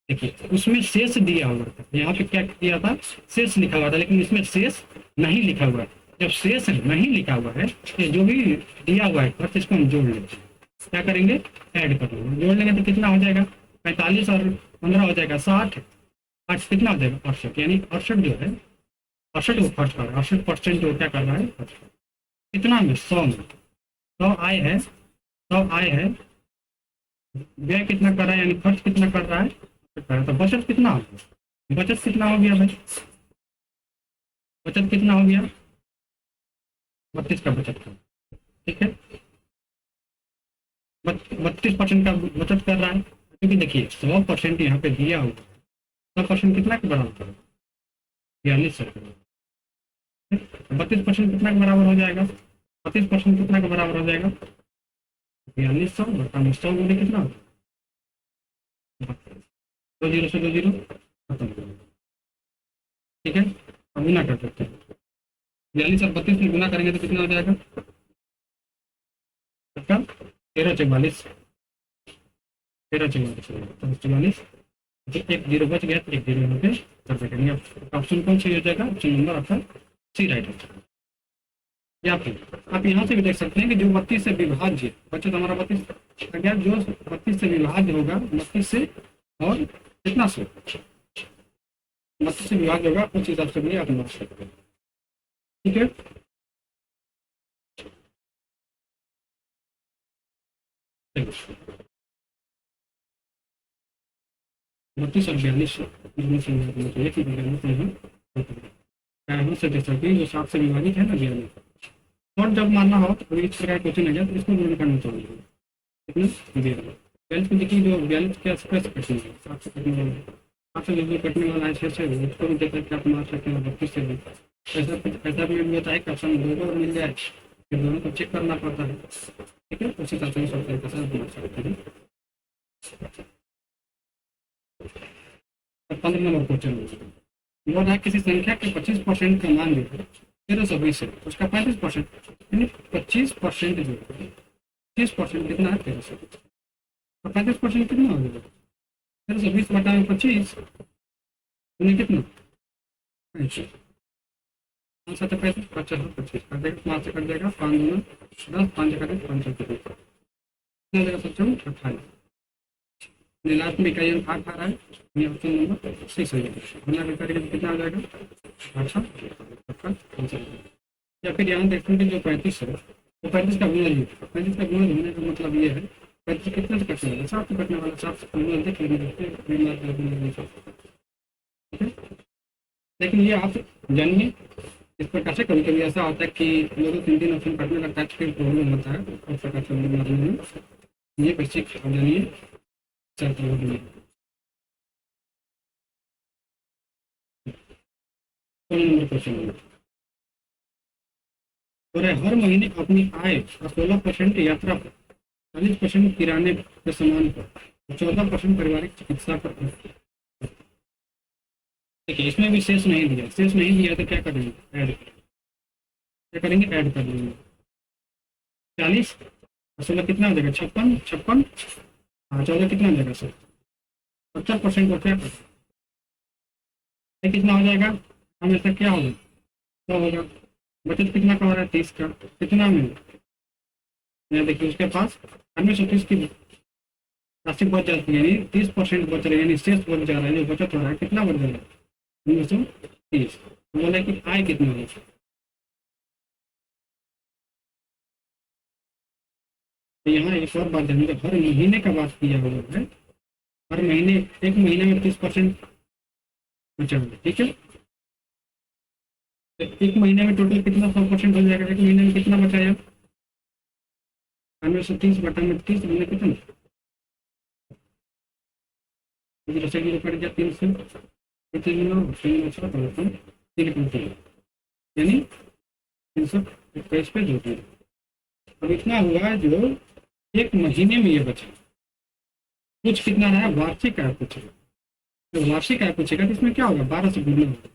देखिए उसमें शेष दिया हुआ था, यहाँ पे क्या दिया था, शेष लिखा हुआ था, लेकिन इसमें शेष नहीं लिखा हुआ है। जब शेष नहीं लिखा हुआ है तो जो भी दिया हुआ है खर्च इसको हम जोड़ लेते हैं। क्या करेंगे, ऐड कर लेंगे। जोड़ लेंगे तो कितना हो जाएगा, 45 और 15 हो जाएगा 60, 8 कितना हो जाएगा 68, यानी 68 जो है 68 को खर्च कर रहा है, 68% जो क्या कर रहा है खर्च कर रहा है। कितना में 100 में 100 आय है, 100 आय है, व्यय कितना कर रहा है, यानी खर्च कितना कर रहा है, तो बचत कितना हो गया, बचत कितना हो गया भाई, बचत कितना हो गया 32 का बचत कर, ठीक है 32% का बचत कर रहा है, क्योंकि देखिए 100% यहाँ पे दिया हुआ, 100% कितना के बराबर है 4200, 32% कितना के बराबर हो जाएगा, 32% कितना के बराबर हो जाएगा 4200 बटा 100 बोले कितना, 2 जीरो से 2 जीरो खत्म कर, ठीक है। अब गुना कर सकते हैं, 42 और 32 में गुना करेंगे तो कितना हो जाएगा, 13 44, 44, एक जीरो बच गया तो एक जीरो यहाँ पे कर देंगे। ऑप्शन कौन सी हो जाएगा, ऑप्शन नंबर आपका सी राइट आंसर। या फिर आप यहाँ से भी देख सकते हैं कि जो 32 से विभाज्य बचत हमारा 32 गया, जो 32 से विभाज्य होगा 32 से और कितना से 32 से विभाज्य होगा उस हिसाब से भी आप नोट सकते हैं, ठीक है। बत्तीस और 42 जो 7 से विभाजित है ना 42, और जब मानना हो तो इस प्रकार क्वेश्चन है तो इसको गुण करना चाहिए, कितना 42 में देखिए जो 42 के आसपास कटने है 7 से कटने वाला, 7 से जो कटने वाला है 6 से उसको भी देख करके आप मार सकते हैं 32 से भी। ऐसा भी होता है कि ऑप्शन दो और मिल जाए, फिर दोनों को चेक करना पड़ता है, ठीक है, उसी तरह से सब तरीके से बना सकते हैं। 15 नंबर क्वेश्चन बोल रहा है किसी संख्या के 25% का मान जो है 1320 है, उसका 35% यानी 25% जो है 25% कितना है 1300, और 35% कितना हो गया 1320 बटा 25 कितना 5 7 35 50 25 कर देगा, 5 से कट जाएगा 5 2 10 5 का 5 कितना देगा 28, लास्ट में इकाई 8 आ रहा है, ये ऑप्शन नंबर 6 हो जाएगा, गुना करेंगे तो कितना आ जाएगा 8 या फिर यहाँ देखते हैं जो 35 है तो 35 का गुणज ही, 35 का गुणज होने का मतलब ये है 35 कितने से कटने वाला 7 से कटने वाला, 7 से गुणज देख लेंगे, ठीक है। लेकिन ये आप जानिए इस प्रकार से कभी कभी ऐसा होता है कि लोगों को 3 ऑप्शन कटने लगता है तो फिर प्रॉब्लम होता है, उस प्रकार से मारने में ये बेसिक आप जानिए चलते हुए। नंबर क्वेश्चन और हर महीने अपनी आय का 16% यात्रा पर, 40% किराने के सामान पर, 14% पारिवारिक चिकित्सा पर। देखिए इसमें भी शेष नहीं दिया, शेष नहीं दिया तो क्या करेंगे ऐड, क्या करेंगे ऐड कर देंगे 40 और 16 कितना हो जाएगा 56, 56 और 14 कितना हो जाएगा 70% को क्या करें कितना हो जाएगा, हमेशा क्या होगा तो होगा बचत कितना का हो रहा है 30 का, कितना में देखिए उसके पास 130 की राशि बच जाती है, यानी 30% बच रहा है, यानी शेष बच जा रहा है, जो बचत हो रहा है कितना बच जाएगा 130। बोला कि आय कितना होगा, तो यहाँ एक और बात है, हर महीने का बात किया हुआ है, हर महीने एक महीने में 30% बचा हुआ, ठीक है। एक महीने में टोटल कितना 100% हो जाएगा, एक महीने में कितना बचाया 130 बटा में 30 महीने कितना कट गया 3 से यानी 321 पे जोड़ दिया। अब इतना हुआ जो एक महीने में ये बचा, कुछ कितना रहा वार्षिक आय कुछ तो वार्षिक आय पूछेगा तो इसमें क्या होगा, 12 से गुणना होगा।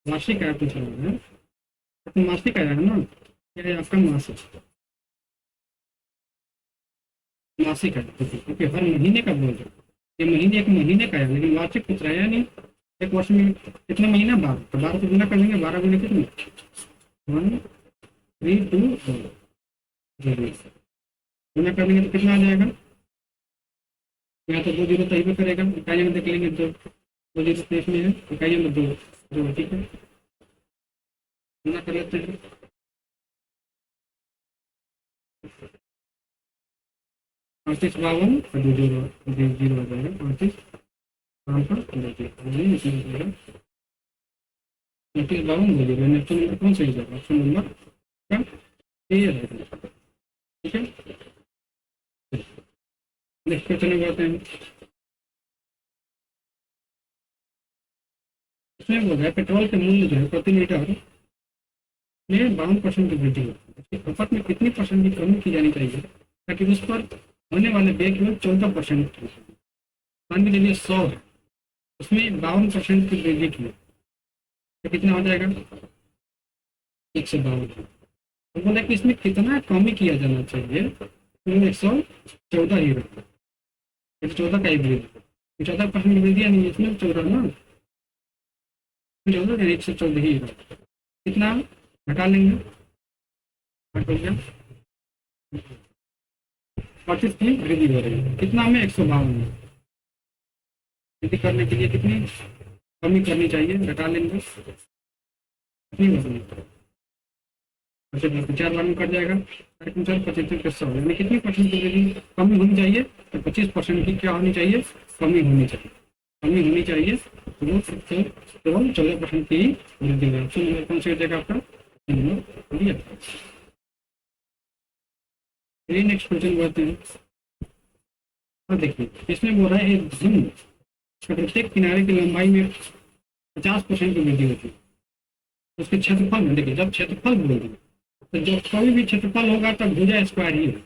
वार्षिक आय पूछ रहा है तो मासिक आय है ना, ये आपका मासिक मासिक आय, क्योंकि हर महीने का बोल रहे हैं। ये महीने एक महीने का है, लेकिन वार्षिक पूछ रहा है यानी एक वर्ष में कितने महीने, 12, तो 12 से गुना कर देंगे, 12 गुना कितने, 1 3 2 गुना कर देंगे तो कितना आ जाएगा, यहाँ तो 2 जीरो तो ही पे करेगा, इकाइयों में देख लेंगे, 2 जीरो तो इसमें है, इकाइयों में 2 जो ठीक है, गुना कर लेते हैं। 35 52 और 2 जीरो, 2 जीरो हो जाएगा, 35 5 पर 2 जीरो, 35 52 2 जीरो, ऑप्शन नंबर कौन सही जाएगा, ऑप्शन नंबर का ए रहेगा। ठीक है, नेक्स्ट क्वेश्चन में बढ़ते हैं। इसमें बोल रहा है पेट्रोल के मूल्य जो है प्रति लीटर में 52% की वृद्धि हो, उसकी खपत में कितनी परसेंट की कमी की जानी चाहिए ताकि उस पर होने वाले व्यय केवल 14%। मान के चलिए 100 है, उसमें 52% की वृद्धि की तो कितना हो जाएगा, 152। तो बोला कि इसमें कितना कमी किया जाना चाहिए, तो 114 ही रहेगा, 114 का ही वृद्धि, 14% की वृद्धि यानी इसमें 14 ना, 14 यानी 114 ही रहेगा। कितना घटा लेंगे, घट हो गया, 25 की वृद्धि हो रही है, कितना हमें 152 वृद्धि करने के लिए कितनी कमी करनी चाहिए, घटा लेंगे कितनी बचनी, 4 बार में कट जाएगा, 75 के 100 यानी कितनी परसेंट की वृद्धि कमी होनी चाहिए, तो 25% की क्या होनी चाहिए, कमी होनी चाहिए, कमी होनी चाहिए, तो केवल 14% की वृद्धि है। ऑप्शन नंबर कौन सी हो जाएगा आपका, नंबर डी। चलिए नेक्स्ट क्वेश्चन बढ़ते हैं। और देखिए इसमें बोल रहा है एक भिन्न प्रत्येक किनारे की लंबाई में 50% की वृद्धि होती है, उसके क्षेत्रफल में, देखिए जब क्षेत्रफल बोलेंगे तो जब कोई भी क्षेत्रफल होगा तब भुजा स्क्वायर ही होगा,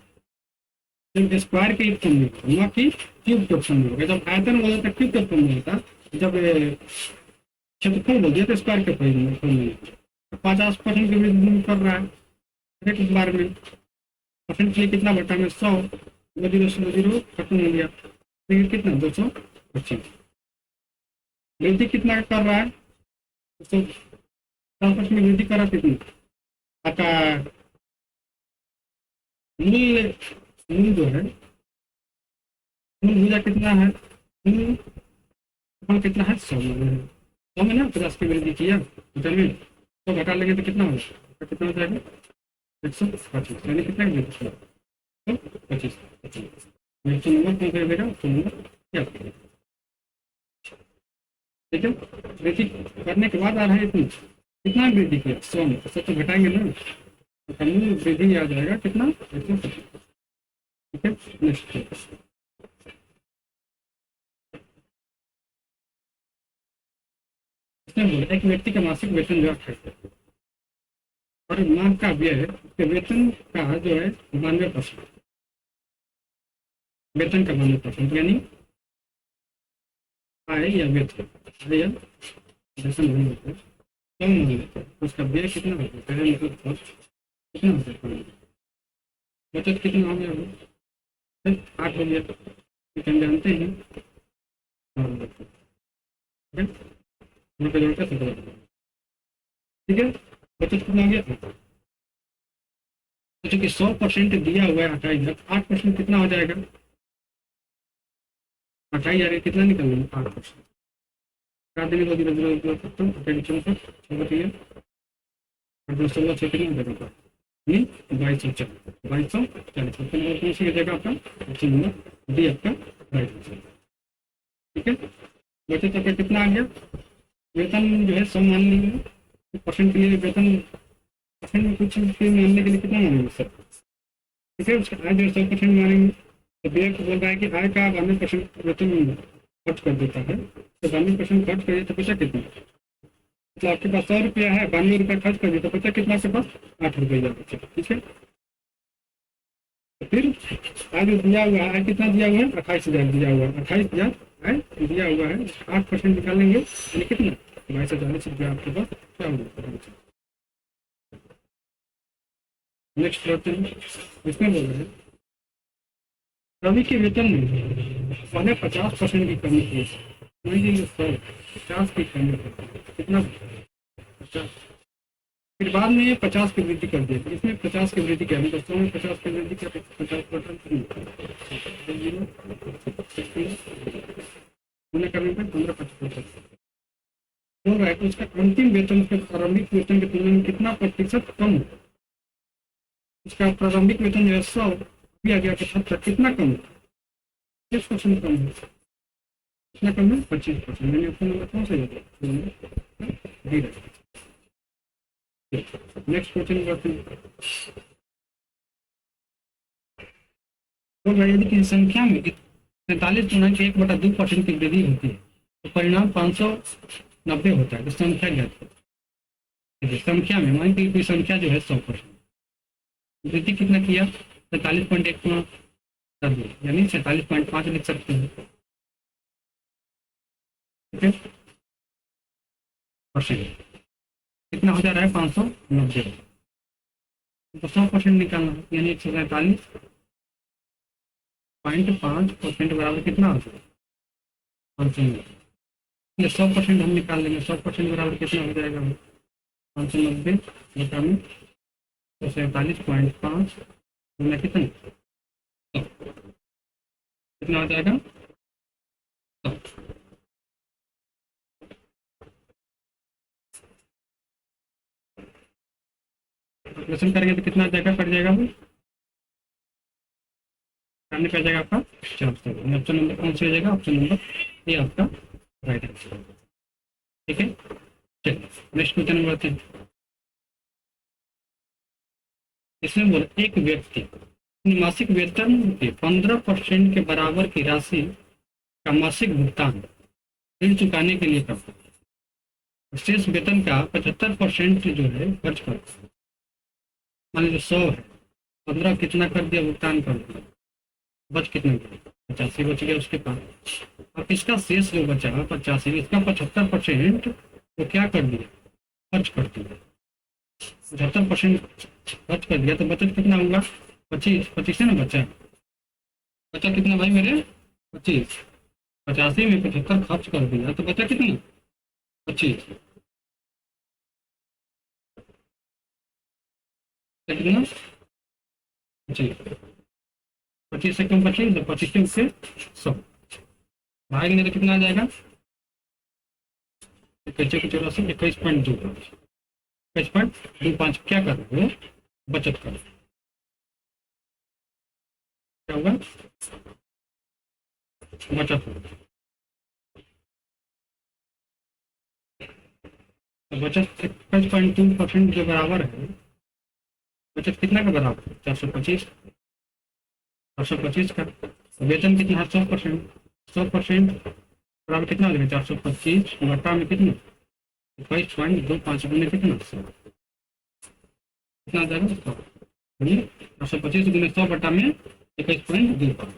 जब स्क्वायर के फॉर्म में होगा, ना कि क्यूब के फॉर्म में होगा। जब आयतन बोला था क्यूब के फॉर्म में होता, जब क्षेत्रफल बोल दिया तो स्क्वायर के फॉर्म में होगा। 50% की वृद्धि कर रहा है एक बार में, परसेंट के लिए कितना बटा में 100, 2 जीरो 100 जीरो खत्म हो गया, फिर कितना 225। वृद्धि कितना कर रहा है, 10% में वृद्धि कर रहा है, कितनी आपका मूल मूल जो है, मूल भुजा कितना है, मूल कितना है 100 में ना 50 की वृद्धि किया में, तो घटा लेंगे तो कितना होगा, कितना हो जाएगा 125, यानी कितना वृद्धि, 25। ऑप्शन नंबर कौन कर देगा, ऑप्शन नंबर क्या, ठीक है। वृद्धि करने के बाद आ रहा है इतनी, कितना वृद्धि किया 100 में, 100 तो घटाएंगे ना, तो कमी वृद्धि आ जाएगा कितना, 125। ठीक है, नेक्स्ट इसमें बोला एक व्यक्ति का मासिक वेतन जो है और माह का व्यय उसके वेतन का जो है 92%, वेतन का 92% यानी आय या वेतन, आय या वेतन नहीं होता है, कम नहीं होता है, उसका व्यय कितना होता है, पहले मतलब खर्च कितना होता है, बचत कितना हो गया, 8 हो गया, हम जानते हैं, ठीक है, बचत कितना हो गया, तो चूंकि 100% दिया हुआ है 28,000, 8% कितना हो जाएगा, 28,000 कितना निकल गया, 8%, काट देंगे 2 जीरो 0 खत्म, 64 बताइए, 16 से कितना हो जाएगा, 2240, ऑप्शन नंबर कौन सी जगह आपका, ऑप्शन नंबर डी आपका राइट आंसर। ठीक है, बचत आपका कितना आ गया, वेतन जो है 100 मान लेंगे, परसेंट के लिए वेतन परसेंट में कुछ मानने के लिए कितना मानेंगे सर, ठीक है, उसका आय जो 100% मानेंगे, तो व्यय को बोल रहा है कि आय का 92% वेतन खर्च कर देता है, तो 92% खर्च करिए तो बचा कितना, मतलब आपके पास 100 रुपया है, 92 रुपया खर्च कर दिया तो बचा कितना आपके पास, 8 रुपया बचा। ठीक है, तो फिर आगे दिया हुआ है, कितना दिया हुआ है, 28,000 दिया हुआ है, 28,000 है दिया हुआ है, 8% निकालेंगे यानी कितना, 22,40 आपके पास क्या होगा। नेक्स्ट क्वेश्चन इसमें बोल रहे हैं रवि के वेतन में पहले 50% की कमी थी, मान लीजिए 50 की कमी कितना, 50, फिर बाद में ये 50 की वृद्धि कर दी, इसमें 50 की वृद्धि क्या है, दोस्तों में 50 की वृद्धि क्या, 50% करने पर 15-25% बोल रहा है कि उसका अंतिम वेतन के प्रारंभिक वेतन की तुलना में कितना प्रतिशत कम हो, उसका प्रारंभिक वेतन जो है 100 दिया गया 75, कितना कम है, 30% कम है, कितना कम है, 25%, मैंने ऑप्शन नंबर कौन सा डी रखा। नेक्स्ट क्वेश्चन करते हैं, बोल रहा है यदि किसी संख्या में 43.1/2% की वृद्धि होती है तो परिणाम 590 होता है, तो संख्या ज्ञात है। संख्या में मान लीजिए कोई संख्या जो है 100%, वृद्धि कितना किया, 43.1 कर दिया, यानी 46.5 लिख सकते हैं, ठीक है, परसेंट कितना हो जा रहा है, 590, तो 100% निकालना है, यानी 147.5% बराबर कितना होता है, 590, ये 100% हम निकाल लेंगे, 100% बराबर कितना हो जाएगा, 590 बटा में 147.5 कितना, कितना हो जाएगा, कैलकुलेशन करेंगे तो कितना जाएगा, कट जाएगा, सामने पे जाएगा आपका 400, ऑप्शन नंबर कौन सी हो जाएगा, ऑप्शन नंबर ये आपका राइट आंसर, ठीक है। चलिए नेक्स्ट क्वेश्चन नंबर 3, इसमें बोले एक व्यक्ति अपनी मासिक वेतन के 15% के बराबर की राशि का मासिक भुगतान ऋण चुकाने के लिए करता है, शेष वेतन का 75% जो है खर्च करता है, मान लीजिए 100 है, 15 कितना कर दिया, भुगतान कर दिया, बच कितना गया, 85 बच गया उसके पास, अब इसका शेष जो बचा 85, इसका 75% वो क्या कर दिया, खर्च कर दिया, 75% खर्च कर दिया, तो बचत कितना होगा, 25 है ना, बचा कितना भाई मेरे, 25, 85 में 75 खर्च कर दिया तो बचा कितना, 25, कितना 25, 25 से कम 25, तो 25 से 100 भागेंगे तो कितना आ जाएगा, 21/84, 21.25 क्या कर रहे हो, बचत करो, क्या होगा, बचत होगा, तो बचत 21.2% जो बराबर है, बचत कितना का बराबर है, 425, 425 का, वेतन कितना है, 100%, 100% बराबर कितना हो जाएगा, 425 बटा में कितना, 21.25 गुने कितना, 100, कितना आ जाएगा, 425 गुने 100 बटा में 21.25,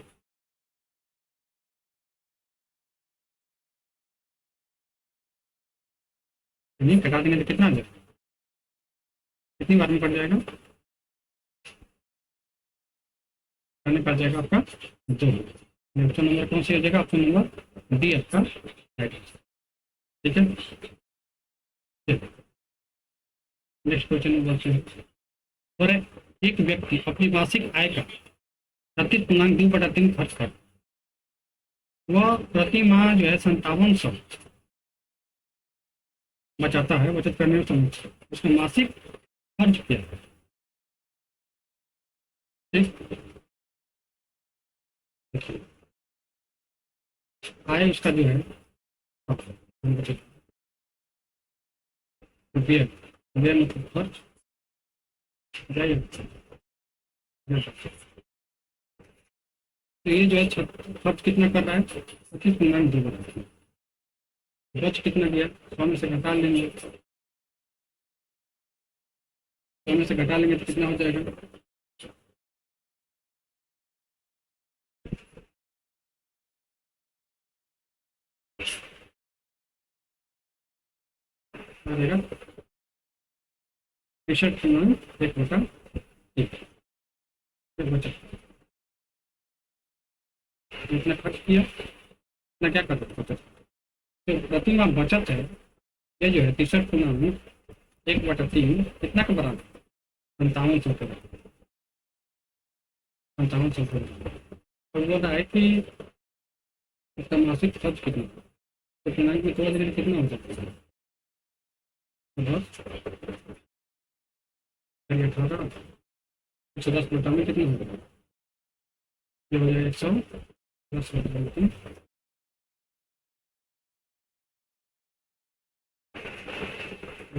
घटा देंगे तो कितना आ जाएगा, कितनी बार में कट जाएगा, करने पड़ जाएगा आपका 2, ऑप्शन नंबर कौन सी हो जाएगा, ऑप्शन नंबर डी आपका राइट आंसर, ठीक है। नेक्स्ट क्वेश्चन नंबर 2, और एक व्यक्ति अपनी मासिक आय का 32.2/3 खर्च कर, वह प्रति माह जो है 5700 बचाता है, बचत करने में समझ, उसका मासिक खर्च क्या है, ठीक, आय उसका जो है बचत, व्यय, व्यय मतलब खर्च, तो ये जो है खर्च कितना कर रहा है, 25.2, बच कितना दिया, 100 में से घटा लेंगे, 100 में से घटा लेंगे तो कितना हो जाएगा, आ जाएगा 63 एक बटा 1 बचा। इतना खर्च किया, इतना क्या कर सकते बचत। तो प्रतिमाह बचत है ये जो है 63 × 1/3 कितना का बराबर 5500 के बराबर 5500 के बराबर। और बोल रहा है कि इसका मासिक खर्च कितना, तो फिनाइल में 2 कितना हो सकता है बस 18 110 बटा में कितना होगा ये हो जाएगा 110 बटा में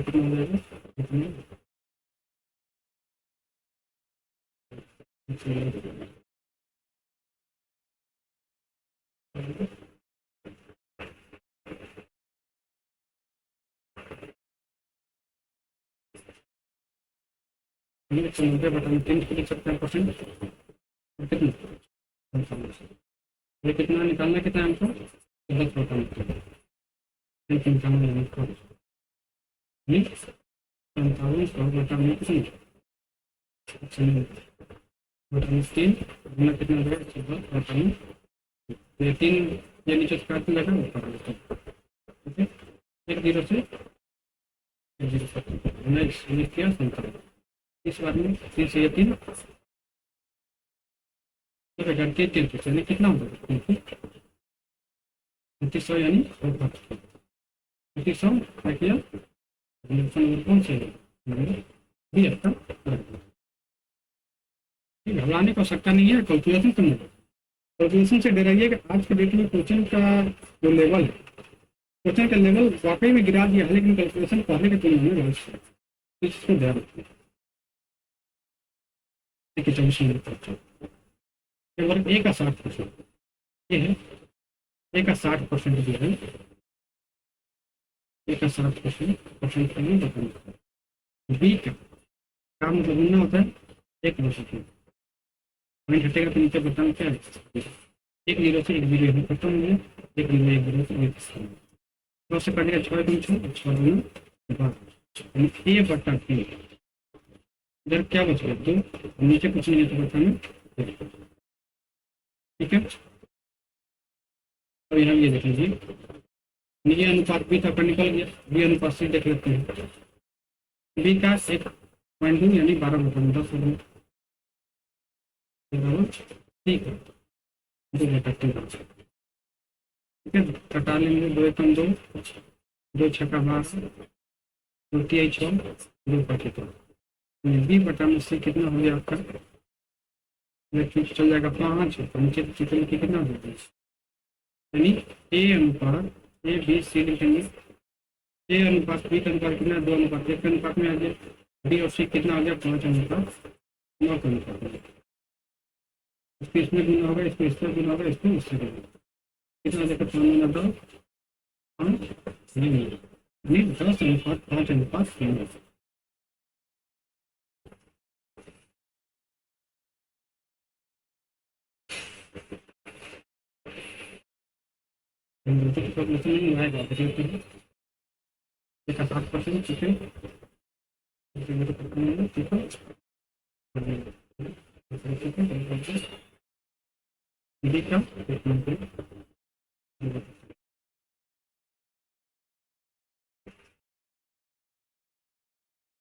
कितना हो जाएगा कितना नब्बे बटा में 3 लिख सकते हैं परसेंट कितना ये कितना निकालना कितना है हमको 10 बटा में 5500 बटा में कितना बटा में 3 गुना कितना हो जाएगा 14 बटा में ये 3 ये नीचे काट लगा ऊपर ठीक है 1 0 से 1 0 तक हमने किया 57 इस बार में 3 से 3 अगर के 3 तो चलिए कितना होगा 3500 यानी 3500 क्या किया कौन से बी आपका घबराने की आवश्यकता नहीं है। कैलकुलेशन करना कैलकुलेशन से डराइए कि आज के डेट में क्वेश्चन का जो लेवल है क्वेश्चन का लेवल वाकई में गिरा दिया है, लेकिन कैलकुलेशन पढ़ने के तुलना में बहुत इसको ध्यान रखिए। 24 मिनट केवल ए का 60% ये है ए का 60% जो है ए का 60% का नहीं बताना बी का काम मतलब गुना होता है 1% पॉइंट हटेगा तो नीचे बताना क्या है 1 0 से 1 0 खत्म हो गया 1 0 1 0 से 1 2 से कटेगा 6 ए बटा 3 इधर क्या बच गया तो नीचे कुछ नहीं है तो बताना ठीक है। अब यहाँ ये देख लीजिए ये अनुपात बी का निकल गया बी अनुपात से देख लेते हैं बी का 1.2 यानी 12 बटा 10 हो गया ठीक है 2 बटा 3 ठीक है कटा लेंगे 2 1 2 2 6 का 12 2 3 6 2 5 बी बटा में से कितना हो गया आपका चल जाएगा 5 तो नीचे चित्र लिखिए कितना हो जाएगा यानी ए अनुपात ए बी सी लिखेंगे ए अनुपात बी का अनुपात कितना 2 अनुपात 1 के अनुपात में आ गया बी और सी कितना आ गया 5 अनुपात 9 के अनुपात में इसको इसमें गुना होगा इसको इससे गुना होगा इसको इससे गुना कितना आ जाएगा 5 9 5 नहीं 10 अनुपात 5 अनुपात 3 नहीं आएगा एक 60% ठीक है ठीक है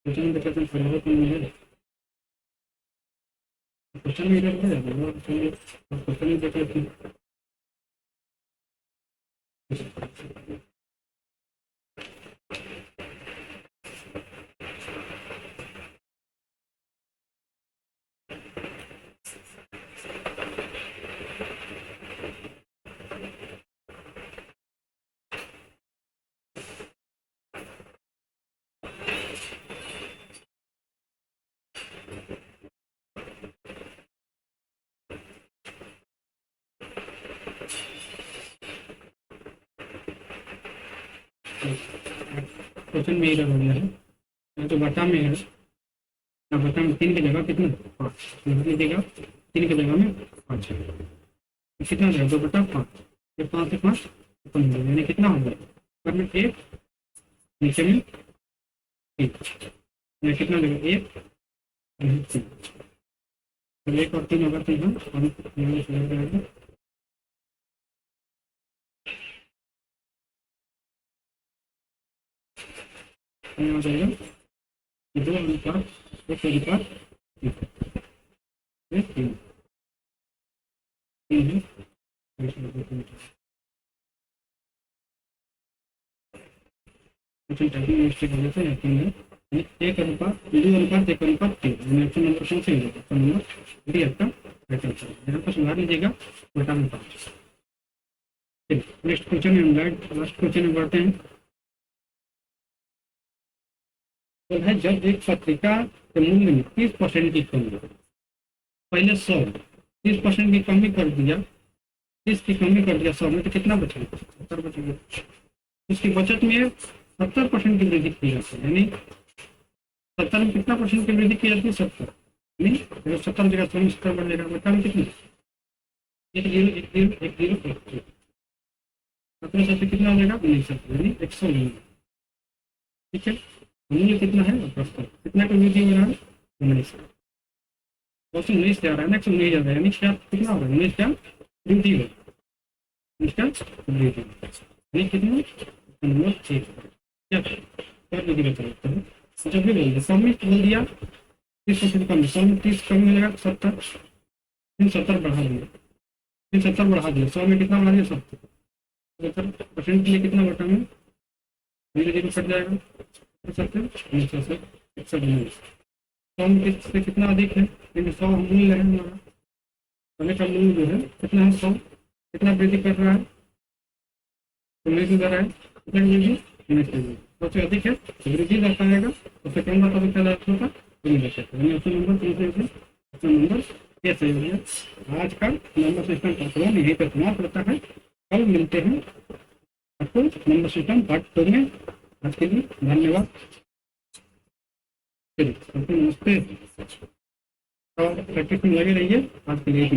क्वेश्चन में क्वेश्चन देख लेते हैं क्वेश्चन में ही हो गया है तो बटा में है ना बटा में 3 की जगह कितना 5 लीजिएगा 3 की जगह में 5 कितना जाएगा 2 बटा 5 ये 5 से 5 यानी कितना हो गया ऊपर में 1 नीचे में ठीक, ये कितना लगेगा, एक, तीन, तो एक और तीन होगा, तीन हम यहाँ से लग जाएगा, यहाँ आ जाएगा दो अनुपात एक अनुपात तीन, ये तीन, तीन है, टाइपिंग मिस्टेक हो जाता है, तीन है, एक अनुपात दो अनुपात एक अनुपात तीन, ऑप्शन नंबर कौन से होगा, ऑप्शन नंबर डी आपका राइट आंसर। यहाँ पर सुधार लीजिएगा, बटा में 5। नेक्स्ट क्वेश्चन में हम लास्ट क्वेश्चन में बढ़ते हैं। तो है जब एक पत्रिका के मूल्य में 30% की कमी, पहले 100 30% की कमी कर दिया, 30 की कमी कर दिया 100 में, तो कितना बचेगा, 70 बचेगा। इसकी बचत में 70% की वृद्धि की जाती है, यानी 70 में कितना परसेंट की वृद्धि की जाती है, 70, यानी 70 जगह 100 70 बढ़ जाएगा, बचा में कितनी, एक जीरो एक जीरो एक जीरो एक जीरो, 17 से कितना हो जाएगा, 19, यानी 119। ठीक है, मूल्य कितना है, कितना का वृद्धि हो रहा है, 19, 219 जा रहा है ना, 119 जा रहा है, यानी कितना हो रहा है, 19 का वृद्धि हो, 19 का वृद्धि, यानी कितना, नंबर 6 क्या वृद्धि का चलता है। जब भी बोल दिया सबमिट बोल दिया 30% कम, 100 में 30 कम मिलेगा 70, फिर 70 बढ़ा दिया, फिर 70 बढ़ा दिया, 100 में कितना बढ़ा दिया, 70% के लिए कितना बटा में धीरे धीरे कट जाएगा, 70 से 119, 100 में से कितना अधिक है, क्योंकि 100 मूल्य है हमारा, समय का मूल्य जो है कितना है, 100 कितना वृद्धि कर रहा है, तो वृद्धि कर रहा है, कितना वृद्धि, सबसे अधिक है तो वृद्धि दर्शा जाएगा, सबसे कम दर्शा होगा, ऑप्शन नंबर ए सही हो गया। आज का नंबर सिस्टम का प्रोग्राम यहीं पर समाप्त होता है, कल मिलते हैं आपको नंबर सिस्टम पार्ट 2 में। आज के लिए धन्यवाद, नमस्ते, और प्रैक्टिस में लगे रहिए। आज के लिए